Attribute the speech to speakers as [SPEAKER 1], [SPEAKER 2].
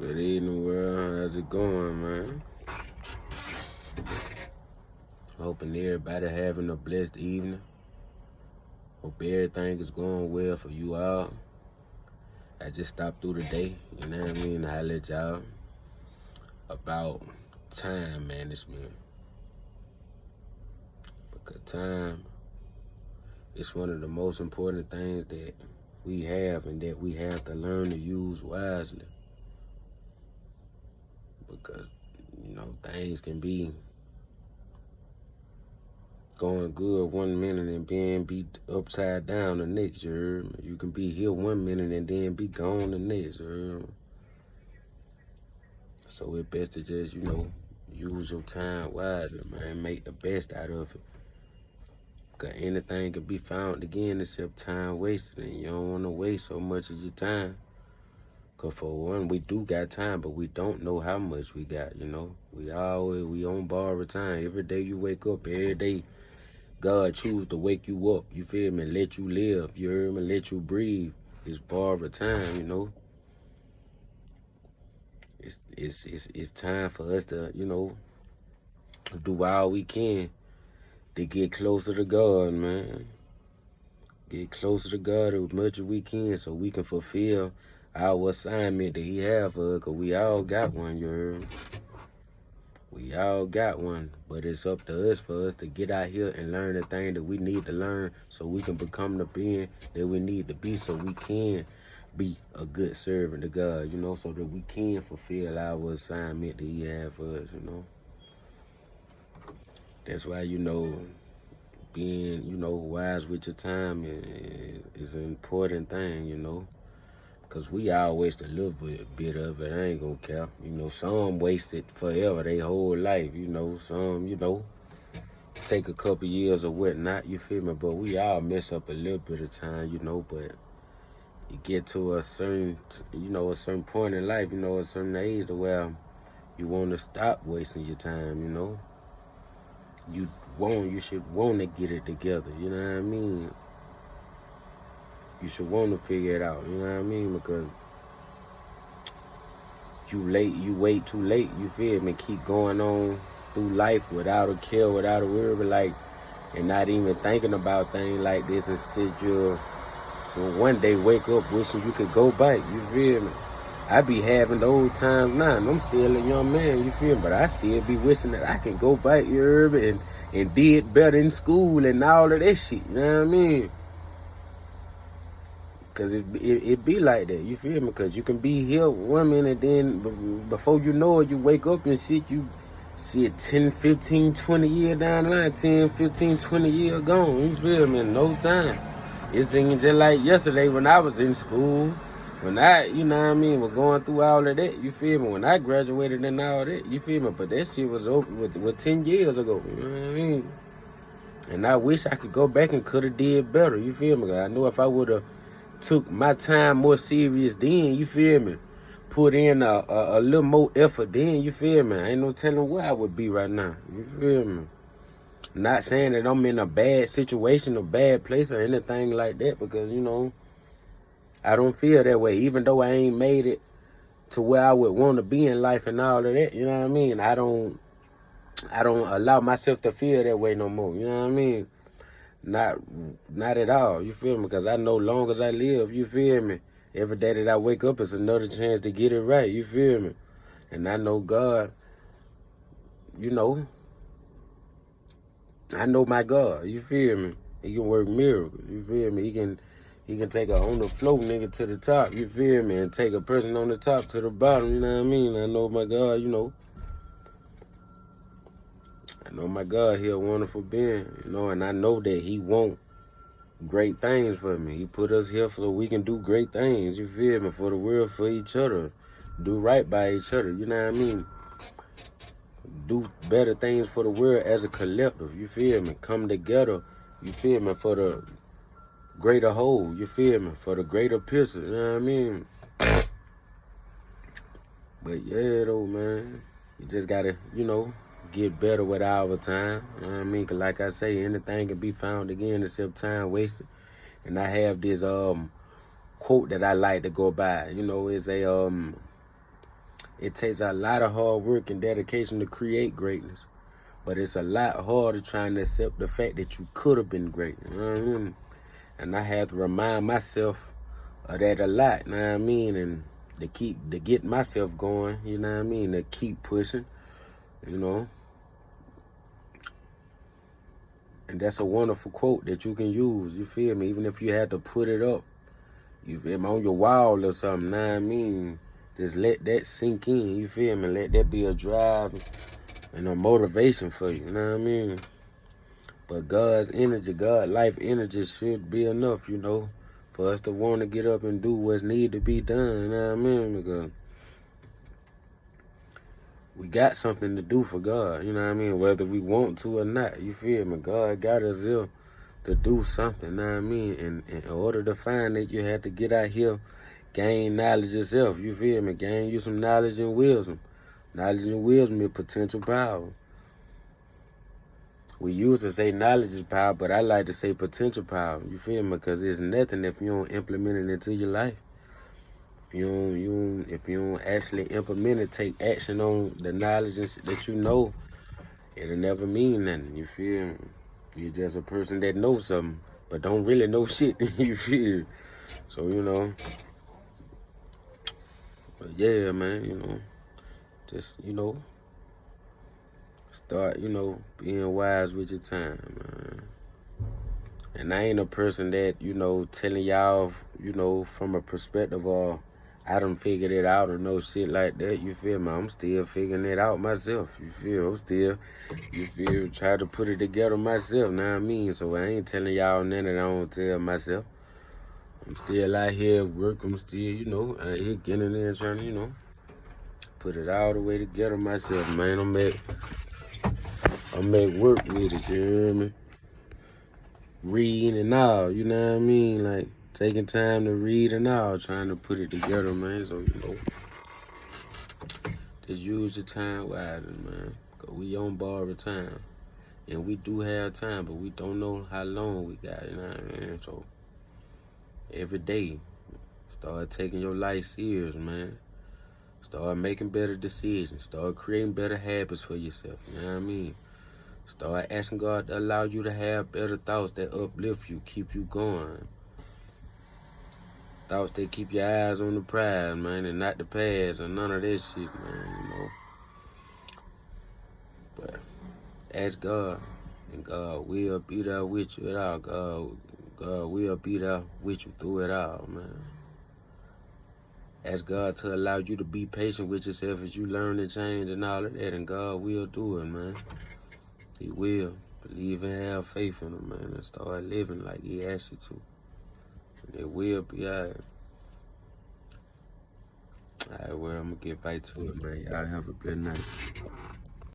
[SPEAKER 1] Good evening, world. How's it going, man? Hoping everybody having a blessed evening. Hope everything is going well for you all. I just stopped through the day, you know what I mean, to holler at y'all about time management. Because time is one of the most important things that we have and that we have to learn to use wisely. Because, things can be going good 1 minute and being beat upside down the next, you heard me? You can be here 1 minute and then be gone the next, you heard me? So it's best to just, use your time wisely, man. Make the best out of it. Because anything can be found again except time wasted, and you don't want to waste so much of your time. Because for one, we do got time, but we don't know how much we got, We on borrowed time. Every day you wake up, every day God choose to wake you up, you feel me? Let you live, you hear me? Let you breathe. It's borrowed time, It's time for us to, do all we can to get closer to God, man. Get closer to God as much as we can so we can fulfill our assignment that He have for us, because we all got one, you heard me? We all got one, but it's up to us for us to get out here and learn the thing that we need to learn so we can become the being that we need to be, so we can be a good servant to God, so that we can fulfill our assignment that He has for us, That's why, being, wise with your time is an important thing, Because we all waste a little bit of it, I ain't gonna care. Some waste it forever, their whole life, some, take a couple years or whatnot, you feel me? But we all mess up a little bit of time, but you get to a certain point in life, a certain age to where you want to stop wasting your time, You should want to get it together, you know what I mean? You should want to figure it out, you know what I mean? Because you wait too late, you feel me? Keep going on through life without a care, without a worry, and not even thinking about things like this and so one day wake up wishing you could go back, you feel me? I be having the old times now, and I'm still a young man, you feel me? But I still be wishing that I can go back, you heard me, and did better in school and all of that shit, you know what I mean? Because it be like that, you feel me? Because you can be here 1 minute, then before you know it, you wake up and shit, you see it 10, 15, 20 years down the line, 10, 15, 20 years gone, you feel me? In no time. It's just like yesterday when I was in school, when I, was going through all of that, you feel me? When I graduated and all that, you feel me? But that shit was over with 10 years ago, you know what I mean? And I wish I could go back and could have did better, you feel me? I know if I would have took my time more serious then, you feel me? Put in a little more effort then, you feel me? Ain't no telling where I would be right now, you feel me? Not saying that I'm in a bad situation, a bad place or anything like that, because, I don't feel that way. Even though I ain't made it to where I would want to be in life and all of that, you know what I mean? I don't allow myself to feel that way no more, you know what I mean? Not at all, you feel me? Because I know long as I live, you feel me? Every day that I wake up is another chance to get it right, you feel me? And I know God, I know my God, you feel me? He can work miracles, you feel me? He can take a on the float nigga to the top, you feel me? And take a person on the top to the bottom, you know what I mean? I know my God, I know my God, He a wonderful being, and I know that He want great things for me. He put us here so we can do great things, you feel me? For the world, for each other. Do right by each other, you know what I mean? Do better things for the world as a collective, you feel me? Come together, you feel me? For the greater whole, you feel me? For the greater picture, you know what I mean? But yeah, though, man, you just gotta, get better with our time, you know what I mean? Cause like I say, anything can be found again except time wasted. And I have this quote that I like to go by, it's a It takes a lot of hard work and dedication to create greatness. But it's a lot harder trying to accept the fact that you could have been great. You know what I mean? And I have to remind myself of that a lot, you know what I mean? And to get myself going, you know what I mean? To keep pushing, you know? And that's a wonderful quote that you can use, you feel me? Even if you had to put it up, you feel me, on your wall or something, you know what I mean? Just let that sink in, you feel me? Let that be a drive and a motivation for you, you know what I mean? But God's energy, God life energy should be enough, you know, for us to want to get up and do what's needed to be done, you know what I mean? Because we got something to do for God, you know what I mean? Whether we want to or not, you feel me? God got us here to do something, you know what I mean? And in order to find it, you have to get out here, gain knowledge yourself, you feel me? Gain you some knowledge and wisdom. Knowledge and wisdom is potential power. We used to say knowledge is power, but I like to say potential power, you feel me? Because it's nothing if you don't implement it into your life. If you don't actually implement it, take action on the knowledge that you know, it'll never mean nothing, you feel me? You're just a person that knows something, but don't really know shit, you feel? So, you know, but yeah, man, you know, just, you know, start, you know, being wise with your time, man. And I ain't a person that, you know, telling y'all, you know, from a perspective of I done figured it out or no shit like that, you feel me? I'm still figuring it out myself, you feel? I'm still, you feel, try to put it together myself, know what I mean? So I ain't telling y'all nothing that I don't tell myself. I'm still out here at work, I'm still, you know, out here getting in there and trying to, you know, put it all the way together myself, man. I'm at work with it, you hear me? Reading and all, you know what I mean? Like, taking time to read and all, trying to put it together, man. So, you know, just use your time wisely, man. Because we on borrowed time. And we do have time, but we don't know how long we got, you know what I mean? So, every day, start taking your life serious, man. Start making better decisions. Start creating better habits for yourself, you know what I mean? Start asking God to allow you to have better thoughts that uplift you, keep you going. Thoughts that keep your eyes on the prize, man, and not the past or none of that shit, man, you know. But ask God, and God will be there with you at all. God will be there with you through it all, man. Ask God to allow you to be patient with yourself as you learn and change and all of that, and God will do it, man. He will. Believe and have faith in him, man, and start living like he asked you to. And it will be all right. All right, well, I'm going to get back to it, man. Y'all have a good night.